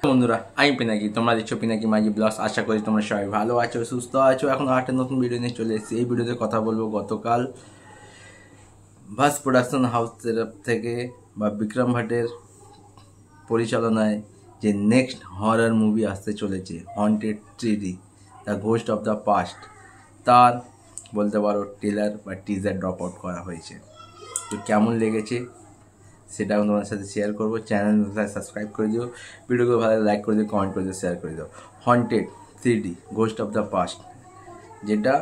বন্ধুরা আমি পিনাকি, তোমরা দেখছো পিনাকি মাঝি ব্লগস। আশা করি তোমরা সবাই ভালো আছো, সুস্থ আছো। এখন একটা নতুন ভিডিও নিয়ে চলে এসেছি। এই ভিডিওতে কথা বলবো গতকাল ভাস প্রোডাকশন হাউসের থেকে বা বিক্রম ভাটের পরিচালনায় যে নেক্সট হরর মুভি আসতে চলেছে haunted 3D the ghost of the past, তার বলতে পারো ট্রেলার বা টিজার ড্রপ আউট করা হয়েছে। তো কেমন লেগেছে সেটা আমি তোমাদের সাথে শেয়ার করবো। চ্যানেল সাবস্ক্রাইব করে দিও, ভিডিওগুলো ভালো লাইক করে দিও, কমেন্ট করে দিও, শেয়ার করে দিও। Haunted 3D ghost of the past, যেটা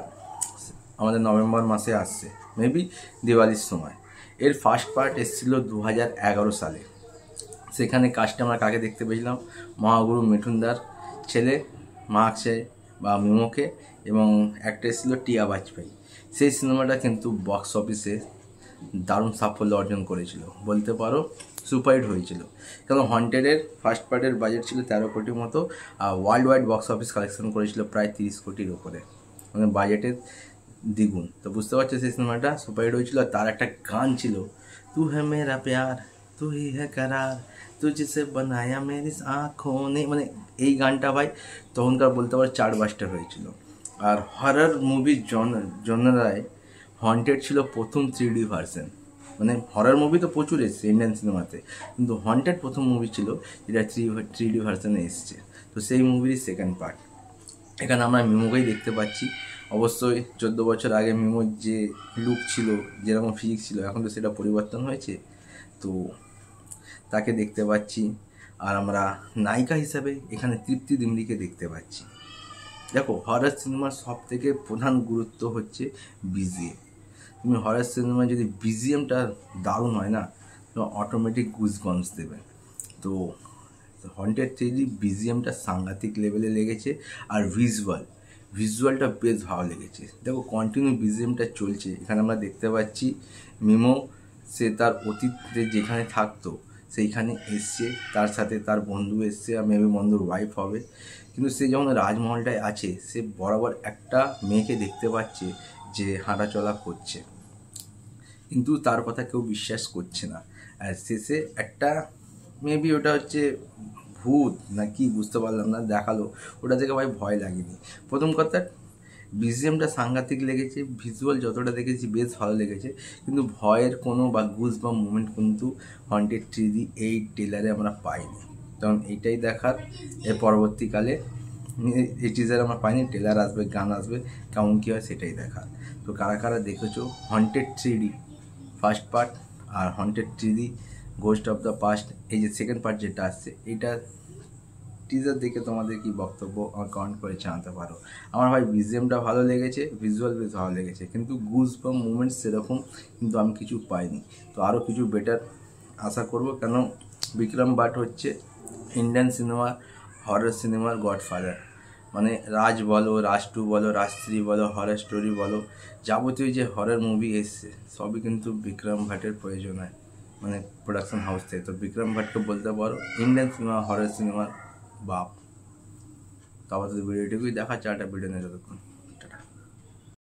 আমাদের নভেম্বর মাসে আসছে, মেবি দিওয়ালির সময়। এর ফার্স্ট পার্ট এসেছিলো 2011 সালে। সেখানে কাজটা আমরা কাকে দেখতে পেয়েছিলাম? মহাগুরু মিঠুনদার ছেলে মার্কসে বা মিমোকে, এবং একটা ছিল টিয়া বাজপেয়ী। সেই সিনেমাটা কিন্তু বক্স অফিসে দারুণ সাফল্য অর্জন করেছিল, বলতে পারো সুপারহিট হয়েছিল। কারণ হন্টেডের ফার্স্ট পার্টের বাজেট ছিল 13 কোটির মতো, আর world wide box office collection করেছিল প্রায় 30 কোটির উপরে, মানে বাজেটের দ্বিগুণ। তো বুঝতে পারছো সেই সিনেমাটা সুপারহিট হয়েছিল। আর তার একটা গান ছিল, তু হ্যাঁ মেরা প্যার তু হি হ্যাঁ करार তুঝসে বানায়া মেরি আঁখোं ने, মানে এই গানটা ভাই তখনকার বলতে পারো চার্টবাস্টার হয়েছিল। আর হরর মুভির জনরায় হন্টেড ছিল প্রথম 3D ভার্সন। মানে হরর মুভি তো প্রচুর এসছে ইন্ডিয়ান সিনেমাতে, কিন্তু হন্টেড প্রথম মুভি ছিল যেটা 3D ভার্সনে এসছে। তো সেই মুভির সেকেন্ড পার্ট। এখানে আমরা মিমোকেই দেখতে পাচ্ছি। অবশ্যই 14 বছর আগে মিমোর যে লুক ছিল, যেরকম ফিজিক্স ছিল, এখন তো সেটা পরিবর্তন হয়েছে। তো তাকে দেখতে পাচ্ছি। আর আমরা নায়িকা হিসাবে এখানে তৃপ্তি ডিমরিকে দেখতে পাচ্ছি। দেখো, হরর সিনেমার সব থেকে প্রধান গুরুত্ব হচ্ছে বিজিএম। তুমি হরর সিনেমায় যদি বিজিএমটা দারুণ হয় না, তো অটোমেটিক গুজবাম্পস দেবে। তো হন্টেড 3D বিজিএমটা সাংঘাতিক লেভেলে লেগেছে। আর ভিজুয়ালটা বেশ ভালো লেগেছে। দেখো, কন্টিনিউ বিজিএমটা চলছে। এখানে আমরা দেখতে পাচ্ছি মিমো সে তার অতীতে যেখানে থাকতো সেইখানে এসছে, তার সাথে তার বন্ধু এসছে, আর মেবি বন্ধুর ওয়াইফ হবে। কিন্তু সে যখন রাজমহলটায় আছে, সে বরাবর একটা মেয়েকে দেখতে পাচ্ছে যে হাঁটাচলা করছে, কিন্তু তার কথা কেউ বিশ্বাস করছে না। আর শেষে একটা মেবি ওটা হচ্ছে ভূত না কি বুঝতে পারলাম না, দেখালো। ওটা থেকে ভাই ভয় লাগেনি। প্রথম কথা, বিজিএমটা সাংঘাতিক লেগেছে, ভিজুয়াল যতটা দেখেছি বেশ ভালো লেগেছে, কিন্তু ভয়ের কোনো বা গুজ বা মুভমেন্ট কিন্তু হন্টেড 3D এই ট্রেলারে আমরা পাইনি। কারণ এইটাই দেখার, এর পরবর্তীকালে এই টিজার আমরা পাইনি, ট্রেলার আসবে, গান আসবে, কেমন কী হয় সেটাই দেখার। তো কারা কারা দেখেছো হন্টেড 3D ফার্স্ট পার্ট আর haunted 3D ghost of the past, এই যে সেকেন্ড পার্ট যেটা আসছে, এইটা টিজার দেখে তোমাদের কি বক্তব্য আমার কমেন্ট করে জানাতে পারো। আমার ভাই বিজিএমটা ভালো লেগেছে, ভিজুয়াল বেশ ভালো লেগেছে, কিন্তু গুজ বা মুভমেন্টস সেরকম কিন্তু আমি কিছু পাইনি। তো আরও কিছু বেটার আশা করব, কেন বিক্রম ভাট হচ্ছে ইন্ডিয়ান সিনেমা হরর সিনেমার গডফাদার। মানে রাজ বলো, রাজ 2 বলো, রাজ 3 বলো, হরর স্টোরি বলো, যাবতীয় যে হরর মুভি এসছে সবই কিন্তু বিক্রম ভাটের প্রয়োজনায়, মানে প্রোডাকশন হাউস থেকে। তো বিক্রম ভাটকে বলতে পারো ইন্ডিয়ান সিনেমা হরর সিনেমার বাপ। তো আপাতত ভিডিওটুকুই দেখা, চারটা ভিডিও নেই ততক্ষণ।